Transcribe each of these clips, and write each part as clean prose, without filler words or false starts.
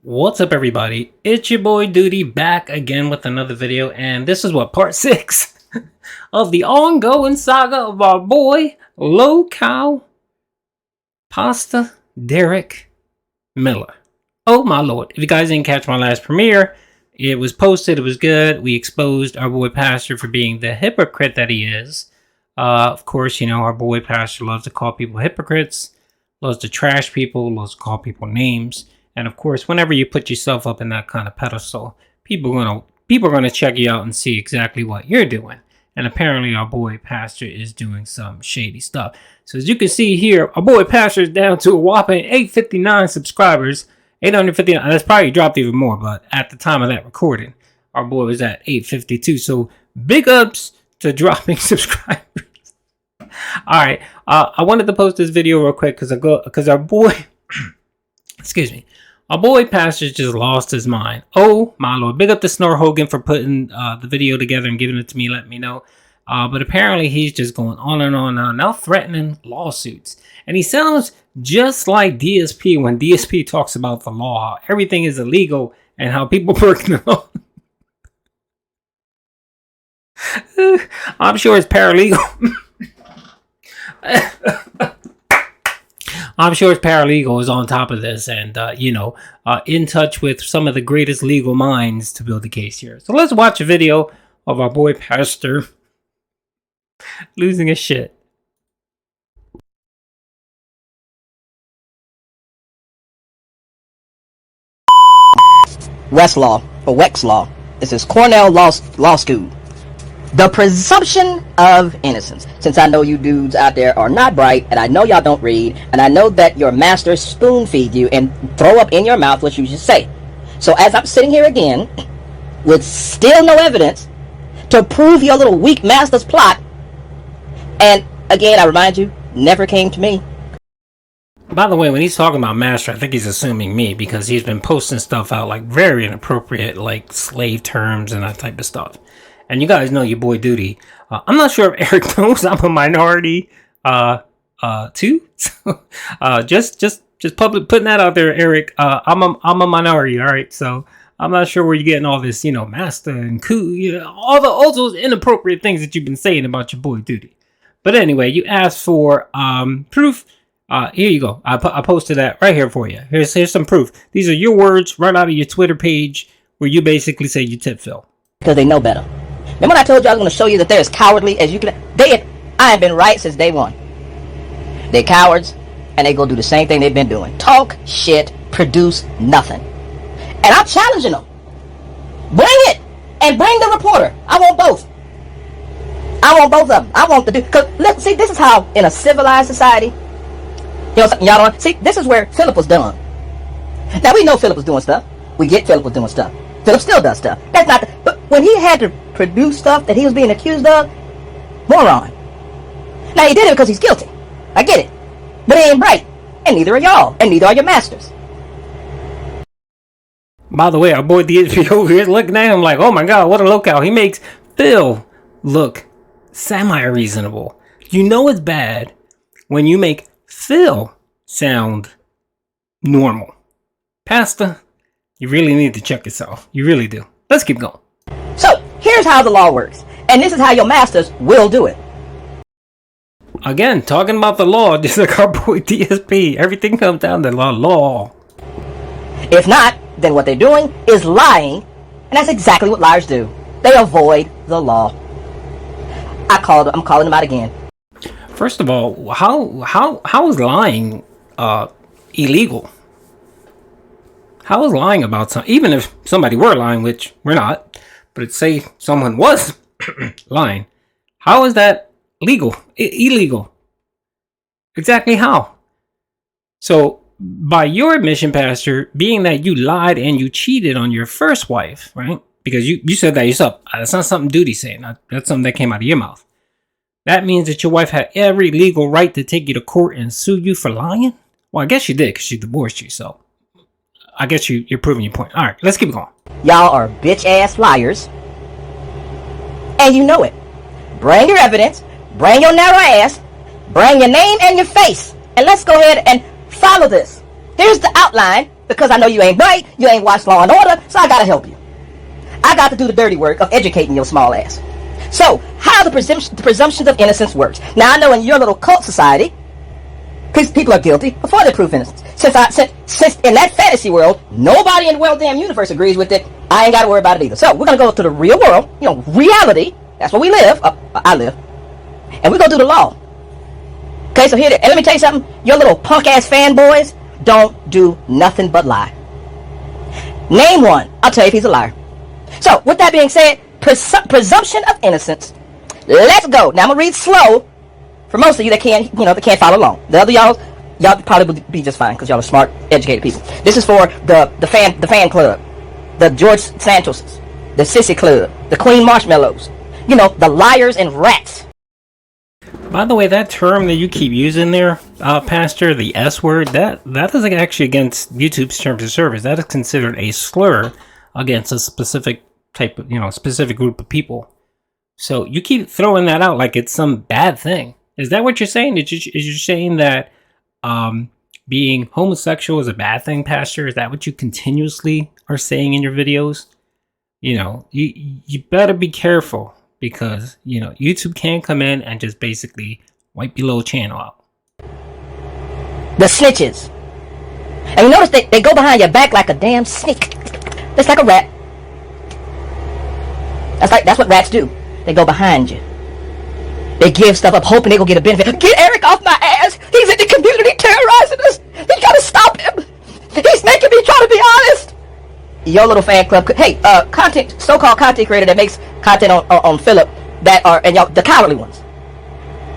What's up, everybody? It's your boy Duty back again with another video, and this is what part 6 of the ongoing saga of our boy Low Cow Pasta Derich Miller. Oh my lord! If you guys didn't catch my last premiere, it was posted. It was good. We exposed our boy Pastor for being the hypocrite that he is. Of course, you know our boy Pastor loves to call people hypocrites, loves to trash people, loves to call people names. And of course, whenever you put yourself up in that kind of pedestal, people are gonna check you out and see exactly what you're doing. And apparently, our boy Pastor is doing some shady stuff. So as you can see here, our boy Pastor is down to a whopping 859 subscribers. 859. That's probably dropped even more, but at the time of that recording, our boy was at 852. So big ups to dropping subscribers. All right, I wanted to post this video real quick because our boy, excuse me. Our boy Pastor's just lost his mind. Oh my lord. Big up to Snore Hogan for putting the video together and giving it to me, let me know. But apparently he's just going on and on now threatening lawsuits. And he sounds just like DSP when DSP talks about the law, how everything is illegal and how people break the law. I'm sure it's paralegal. I'm sure his paralegal is on top of this and, in touch with some of the greatest legal minds to build the case here. So let's watch a video of our boy Pastor losing his shit. Westlaw, or Wexlaw. This is Cornell Law School. The presumption of innocence. Since I know you dudes out there are not bright, and I know y'all don't read, and I know that your masters spoon feed you and throw up in your mouth what you should say. So as I'm sitting here again, with still no evidence to prove your little weak master's plot, and again I remind you, never came to me. By the way, when he's talking about master, I think he's assuming me because he's been posting stuff out like very inappropriate, like slave terms and that type of stuff. And you guys know your boy Duty. I'm not sure if Eric knows I'm a minority too. So, just putting that out there, Eric. I'm a minority, all right. So I'm not sure where you're getting all this, master and coup, all those inappropriate things that you've been saying about your boy Duty. But anyway, you asked for proof. Here you go. I posted that right here for you. Here's some proof. These are your words right out of your Twitter page where you basically say you tip Phil. Because they know better. Remember when I told you I was going to show you that they're as cowardly as you can? I have been right since day one. They're cowards, and they go do the same thing they've been doing. Talk shit, produce nothing. And I'm challenging them. Bring it, and bring the reporter. I want both. I want both of them. I want the dude. Because, look, see, this is how, in a civilized society, y'all don't see, this is where Philip was done. Now, we know Philip was doing stuff. We get Philip was doing stuff. Philip still does stuff. That's not but when he had to produce stuff that he was being accused of, moron. Now he did it because he's guilty. I get it. But he ain't bright. And neither are y'all. And neither are your masters. By the way, our boy DSP over here looking at him like, oh my god, what a lookout. He makes Phil look semi-reasonable. You know it's bad when you make Phil sound normal. Pastor, you really need to check yourself. You really do. Let's keep going. So, here's how the law works. And this is how your masters will do it. Again, talking about the law, just like our boy DSP. Everything comes down to the law. If not, then what they're doing is lying. And that's exactly what liars do. They avoid the law. I'm calling them out again. First of all, how is lying illegal? How is lying about something, even if somebody were lying, which we're not, but say someone was lying, how is that legal? Illegal? Exactly how? So, by your admission, Pastor, being that you lied and you cheated on your first wife, right? Because you said that yourself. That's not something Duty's saying. That's something that came out of your mouth. That means that your wife had every legal right to take you to court and sue you for lying? Well, I guess she did because she divorced you, so I guess you're proving your point. All right, let's keep going. Y'all are bitch-ass liars. And you know it. Bring your evidence. Bring your narrow ass. Bring your name and your face. And let's go ahead and follow this. Here's the outline because I know you ain't bright, you ain't watched Law and Order, so I gotta help you. I got to do the dirty work of educating your small ass. So, how the presumptions of innocence works. Now, I know in your little cult society, people are guilty before they prove innocence. Since in that fantasy world, nobody in the world damn universe agrees with it, I ain't got to worry about it either. So, we're going to go to the real world, reality. That's where we live. I live. And we're going to do the law. Okay, so here it is. And let me tell you something. Your little punk-ass fanboys don't do nothing but lie. Name one. I'll tell you if he's a liar. So, with that being said, presumption of innocence. Let's go. Now, I'm going to read slow for most of you that can't follow along. The other y'all probably would be just fine because y'all are smart, educated people. This is for the fan club, the George Santoses, the Sissy Club, the Queen Marshmallows, the liars and rats. By the way, that term that you keep using there, Pastor, the S word, that is actually against YouTube's terms of service. That is considered a slur against a specific type of, specific group of people. So you keep throwing that out like it's some bad thing. Is that what you're saying? Is you saying that being homosexual is a bad thing, Pastor? Is that what you continuously are saying in your videos? You better be careful because, YouTube can come in and just basically wipe your little channel out. The snitches. And you notice they go behind your back like a damn snake. Just like a rat. That's what rats do. They go behind you. They give stuff up hoping they go get a benefit. Get Eric off my ass. He's in the community terrorizing us. You gotta stop him. He's making me try to be honest. Your little fan club. Hey, so-called content creator that makes content on Philip and y'all, the cowardly ones.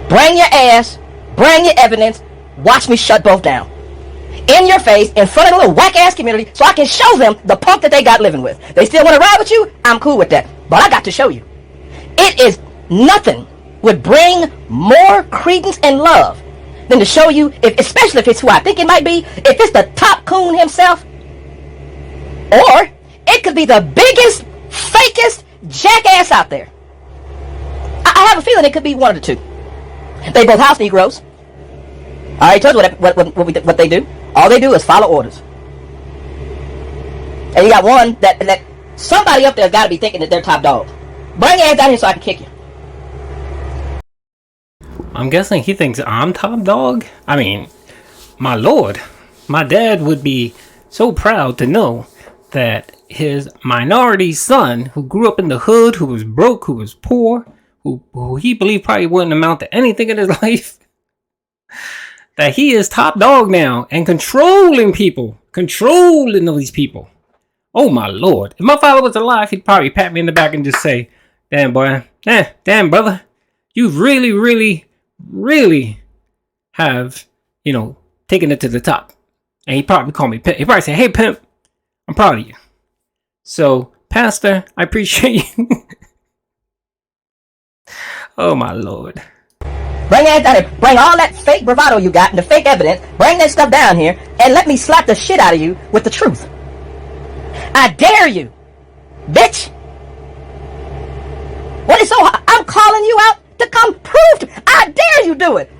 Bring your ass. Bring your evidence. Watch me shut both down. In your face, in front of the little whack-ass community, so I can show them the punk that they got living with. They still want to ride with you? I'm cool with that. But I got to show you. It is nothing would bring more credence and love than to show you, especially if it's who I think it might be, if it's the top coon himself, or it could be the biggest, fakest jackass out there. I have a feeling it could be one of the two. They both house Negroes. I already told you what they do. All they do is follow orders. And you got one that somebody up there has got to be thinking that they're top dog. Bring your ass down here so I can kick you. I'm guessing he thinks I'm top dog? I mean, my lord. My dad would be so proud to know that his minority son, who grew up in the hood, who was broke, who was poor, who he believed probably wouldn't amount to anything in his life, that he is top dog now and controlling all these people. Oh my lord. If my father was alive, he'd probably pat me in the back and just say, damn boy, damn brother, you really, really, really have, taken it to the top. And he'd probably call me pimp. He'd probably say, hey pimp, I'm proud of you. So, Pastor, I appreciate you. Oh my lord. Bring that down here. Bring all that fake bravado you got and the fake evidence. Bring that stuff down here and let me slap the shit out of you with the truth. I dare you, bitch. What is so hard? I'm calling you out to come prove to me. I dare you do it.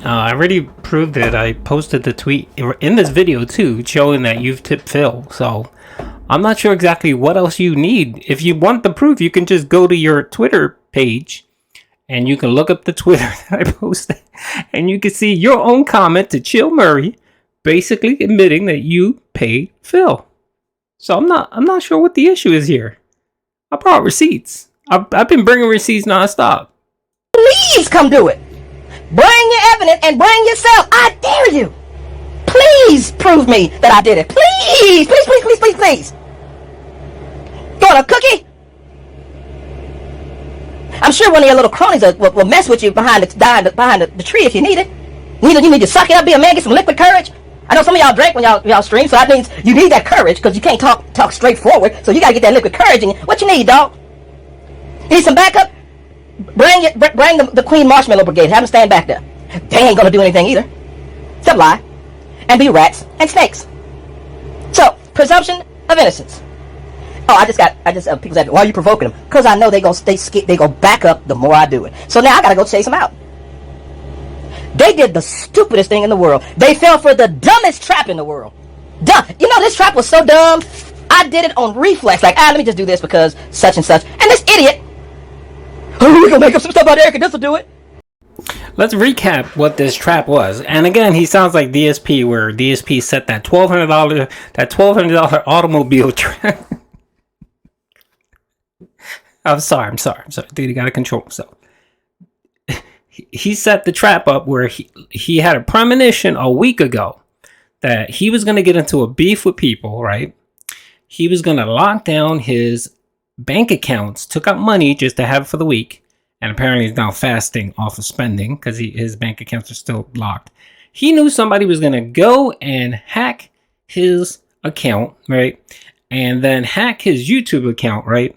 I already proved it. I posted the tweet in this video too, showing that you've tipped Phil. So I'm not sure exactly what else you need. If you want the proof, you can just go to your Twitter page and you can look up the Twitter that I posted and you can see your own comment to Chill Murray basically admitting that you paid Phil. So I'm not sure what the issue is here. I brought receipts. I've been bringing receipts nonstop. Please come do it. Bring your evidence and bring yourself. I dare you. Please prove me that I did it. Please, please, please, please, please, please. You want a cookie? I'm sure one of your little cronies will mess with you behind the tree if you need it. You need to suck it up, be a man, get some liquid courage. I know some of y'all drink when y'all stream, so that means you need that courage because you can't talk straightforward. So you gotta get that liquid courage in you. What you need, dog? You need some backup? Bring the Queen Marshmallow Brigade. Have them stand back there. They ain't gonna do anything either. Except lie and be rats and snakes. So presumption of innocence. Oh, I just people said, why are you provoking them? Because I know they go back up the more I do it. So now I gotta go chase them out. They did the stupidest thing in the world. They fell for the dumbest trap in the world. Dumb. You know, this trap was so dumb. I did it on reflex. Like, let me just do this because such and such. And this idiot, oh, we're gonna make up some stuff about Derich and this will do it. Let's recap what this trap was. And again, he sounds like DSP, where DSP set that $1,200 automobile trap. I'm sorry. Dude, he gotta control himself. He set the trap up where he had a premonition a week ago that he was gonna get into a beef with people, right? He was gonna lock down his bank accounts, took out money just to have it for the week. And apparently he's now fasting off of spending because his bank accounts are still locked. He knew somebody was going to go and hack his account, right? And then hack his YouTube account, right?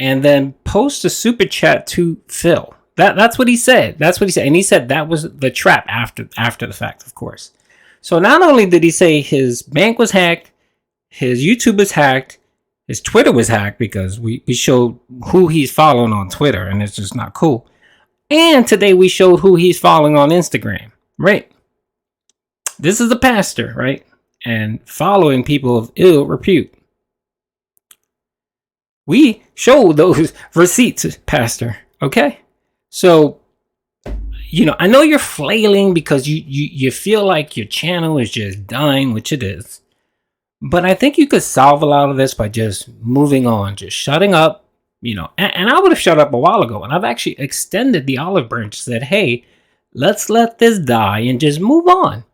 And then post a super chat to Phil. That's what he said. And he said that was the trap after the fact, of course. So not only did he say his bank was hacked, his YouTube was hacked, his Twitter was hacked because we showed who he's following on Twitter, and it's just not cool. And today we showed who he's following on Instagram, right? This is a pastor, right? And following people of ill repute. We showed those receipts, pastor, okay? So, you know, I know you're flailing because you feel like your channel is just dying, which it is. But I think you could solve a lot of this by just moving on, just shutting up, you know. And I would have shut up a while ago. And I've actually extended the olive branch, said, hey, let's let this die and just move on.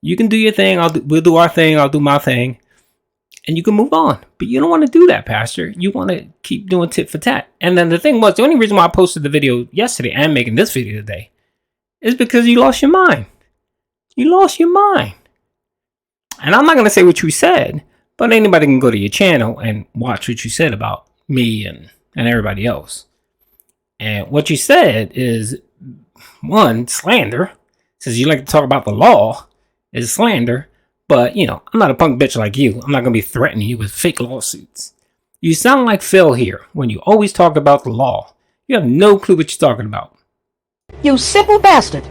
You can do your thing. We'll do our thing. I'll do my thing. And you can move on. But you don't want to do that, Pastor. You want to keep doing tit for tat. And then the thing was, the only reason why I posted the video yesterday and making this video today is because you lost your mind. You lost your mind. And I'm not going to say what you said, but anybody can go to your channel and watch what you said about me and everybody else. And what you said is, one, slander. Says you like to talk about the law is slander. But, you know, I'm not a punk bitch like you. I'm not going to be threatening you with fake lawsuits. You sound like Phil here when you always talk about the law. You have no clue what you're talking about. You simple bastard.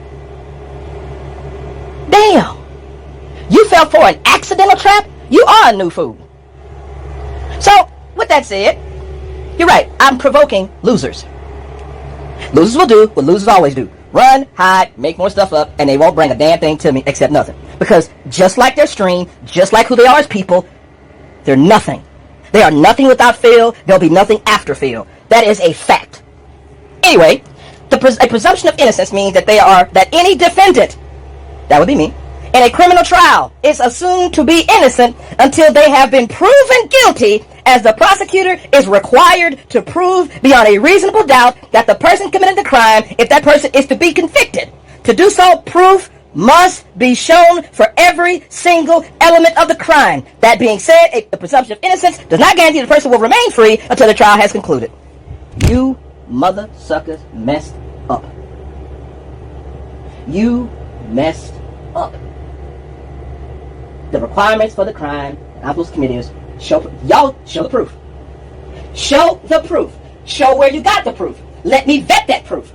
Damn. You fell for an accidental trap? You are a new fool. So, with that said, you're right. I'm provoking losers. Losers will do what losers always do. Run, hide, make more stuff up, and they won't bring a damn thing to me except nothing. Because just like their stream, just like who they are as people, they're nothing. They are nothing without Phil. There'll be nothing after Phil. That is a fact. Anyway, a presumption of innocence means that that any defendant, that would be me, in a criminal trial is assumed to be innocent until they have been proven guilty, as the prosecutor is required to prove beyond a reasonable doubt that the person committed the crime if that person is to be convicted. To do so, proof must be shown for every single element of the crime. That being said, the presumption of innocence does not guarantee the person will remain free until the trial has concluded. You mother suckers messed up. You messed up. The requirements for the crime I'm supposed to commit is show the proof. Show the proof. Show where you got the proof. Let me vet that proof.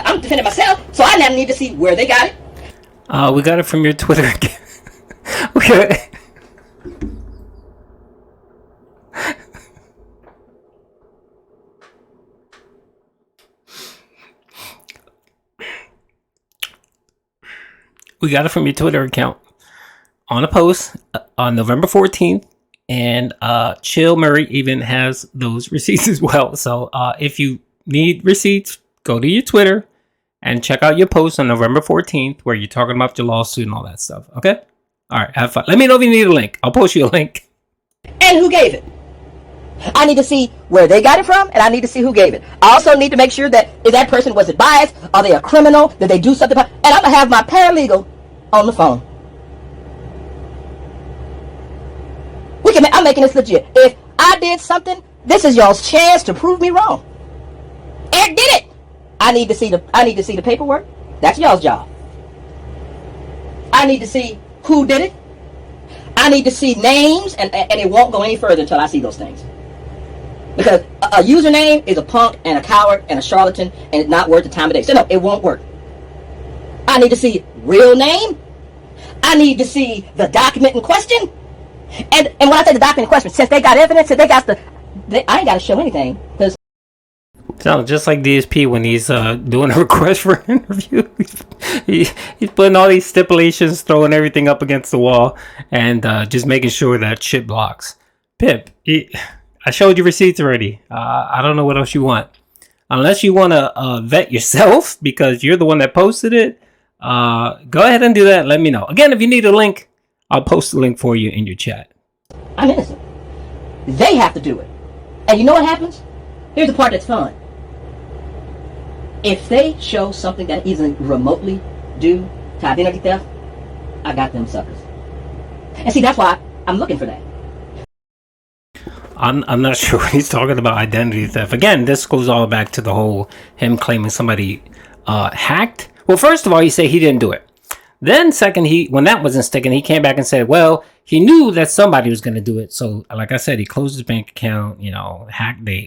I'm defending myself, so I now need to see where they got it. We got it from your Twitter account. We got it from your Twitter account on a post on November 14th. And Chill Murray even has those receipts as well. So if you need receipts, go to your Twitter and check out your post on November 14th where you're talking about your lawsuit and all that stuff. Okay? All right, have fun. Let me know if you need a link. I'll post you a link. And who gave it? I need to see where they got it from, and I need to see who gave it. I also need to make sure that if that person was biased, are they a criminal, did they do something, and I'm going to have my paralegal on the phone. I'm making this legit. If I did something, this is y'all's chance to prove me wrong. Eric did it. I need to see the paperwork. That's y'all's job. I need to see who did it. I need to see names, and it won't go any further until I see those things. Because a username is a punk and a coward and a charlatan, and it's not worth the time of day. So no, it won't work. I need to see real name. I need to see the document in question. And when I say the document in question, since they got evidence, since they got I ain't got to show anything. Because sounds just like DSP when he's doing a request for an interview. He's putting all these stipulations, throwing everything up against the wall, and just making sure that shit blocks. Pimp, I showed you receipts already. I don't know what else you want. Unless you want to vet yourself because you're the one that posted it, go ahead and do that. Let me know. Again, if you need a link, I'll post the link for you in your chat. I'm innocent. They have to do it. And you know what happens? Here's the part that's fun. If they show something that isn't remotely due to identity theft, I got them suckers. And see, that's why I'm looking for that. I'm not sure what he's talking about identity theft. Again, this goes all back to the whole him claiming somebody hacked. Well, first of all, he said he didn't do it. Then second, when that wasn't sticking, he came back and said, well, he knew that somebody was going to do it. So like I said, he closed his bank account,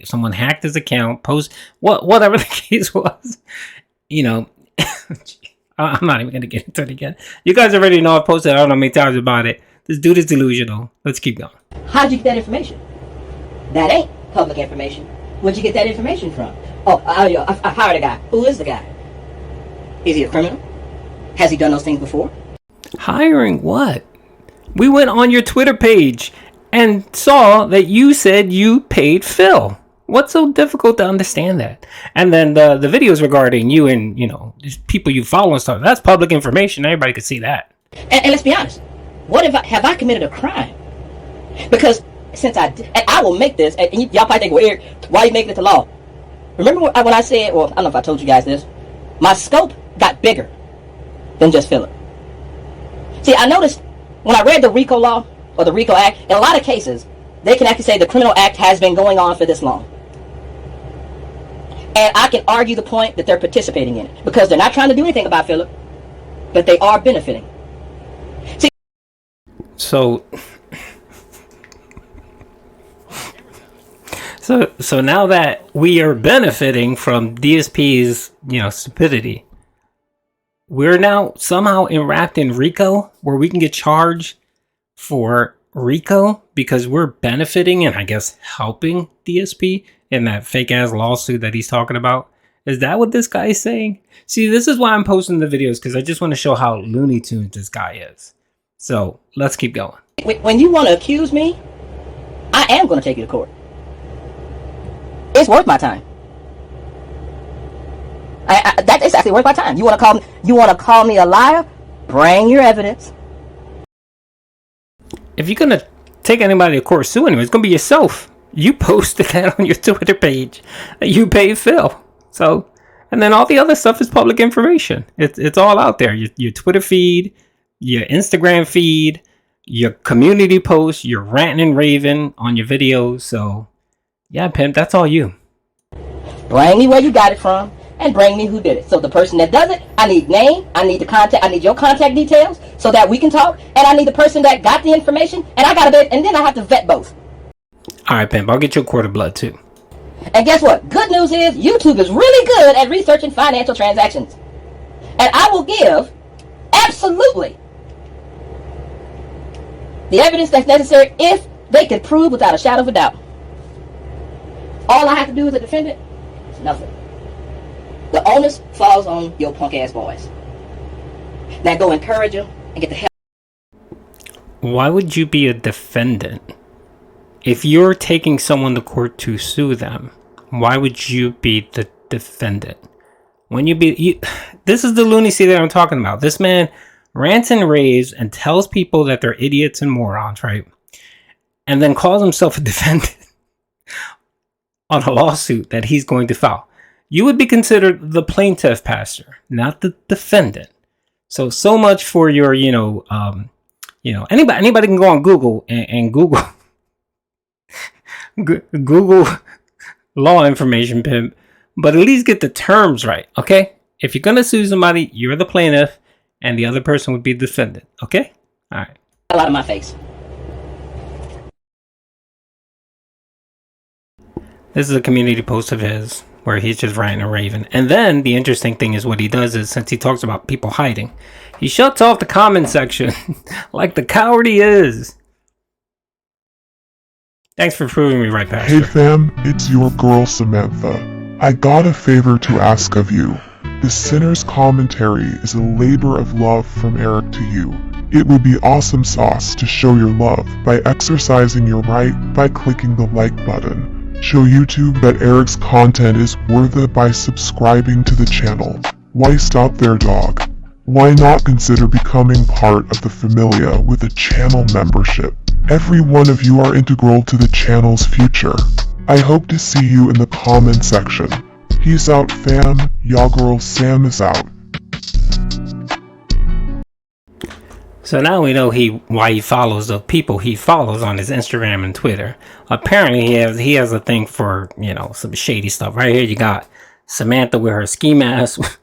someone hacked his account, whatever the case was, I'm not even going to get into it again. You guys already know I posted, I don't know how many times about it. This dude is delusional. Let's keep going. How'd you get that information? That ain't public information. Where'd you get that information from? Oh, I hired a guy. Who is the guy? Is he a criminal? Has he done those things before? Hiring what? We went on your Twitter page and saw that you said you paid Phil. What's so difficult to understand that? And then the videos regarding you and, people you follow and stuff, that's public information. Everybody could see that. And let's be honest. What have I committed a crime? Because since I will make this, and y'all probably think, well, Eric, why are you making it to law? Remember when I said, well, I don't know if I told you guys this, my scope got bigger than just Philip. See, I noticed when I read the RICO law, or the RICO Act, in a lot of cases, they can actually say the criminal act has been going on for this long. And I can argue the point that they're participating in it, because they're not trying to do anything about Philip, but they are benefiting. See, So now that we are benefiting from DSP's, stupidity, we're now somehow enwrapped in RICO where we can get charged for RICO because we're benefiting and I guess helping DSP in that fake ass lawsuit that he's talking about. Is that what this guy is saying? See, this is why I'm posting the videos, because I just want to show how Looney Tunes this guy is. So let's keep going. When you want to accuse me, I am going to take you to court. It's worth my time. That is actually worth my time. You want to call me a liar? Bring your evidence. If you're gonna take anybody to court, sue anyway, it's gonna be yourself. You posted that on your Twitter page that you paid Phil. So, and then all the other stuff is public information. It's all out there. Your Twitter feed, your Instagram feed, your community posts, your ranting and raving on your videos. So, yeah, pimp, that's all you. Bring me where you got it from, and bring me who did it. So the person that does it, I need name, I need the contact, I need your contact details so that we can talk, and I need the person that got the information, and and then I have to vet both. All right, pimp, I'll get you a quart of blood too. And guess what? Good news is YouTube is really good at researching financial transactions, and I will give absolutely the evidence that's necessary if they can prove without a shadow of a doubt. All I have to do as a defendant is nothing. The onus falls on your punk ass boys. Now go encourage them and get the hell. Why would you be a defendant? If you're taking someone to court to sue them, why would you be the defendant? This is the lunacy that I'm talking about. This man rants and raves and tells people that they're idiots and morons, right? And then calls himself a defendant on a lawsuit that he's going to file. You would be considered the plaintiff, pastor, not the defendant. So much for your, anybody can go on Google and Google Google law information, pimp, but at least get the terms right, okay? If you're gonna sue somebody, you're the plaintiff, and the other person would be the defendant, okay? All right. A lot of my face. This is a community post of his where he's just ranting and raving. And then the interesting thing is what he does is, since he talks about people hiding, he shuts off the comment section like the coward he is. Thanks for proving me right, Pastor. Hey fam, it's your girl Samantha. I got a favor to ask of you. The Sinner's Commentary is a labor of love from Eric to you. It would be awesome sauce to show your love by exercising your right by clicking the like button. Show YouTube that Eric's content is worth it by subscribing to the channel. Why stop there, dog? Why not consider becoming part of the Familia with a channel membership? Every one of you are integral to the channel's future. I hope to see you in the comment section. Peace out fam, y'all girl Sam is out. So now we know why he follows the people he follows on his Instagram and Twitter. Apparently he has a thing for, you know, some shady stuff. Right here you got Samantha with her ski mask.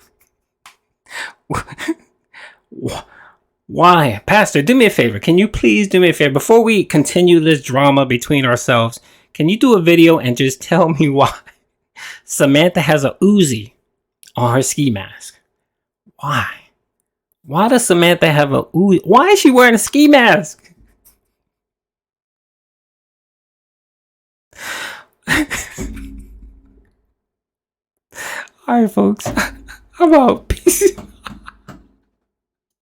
Why? Pastor, do me a favor. Can you please do me a favor? Before we continue this drama between ourselves, can you do a video and just tell me why Samantha has a Uzi on her ski mask? Why? Why does Samantha have a Uzi? Why is she wearing a ski mask? Alright, folks. I'm out. Peace.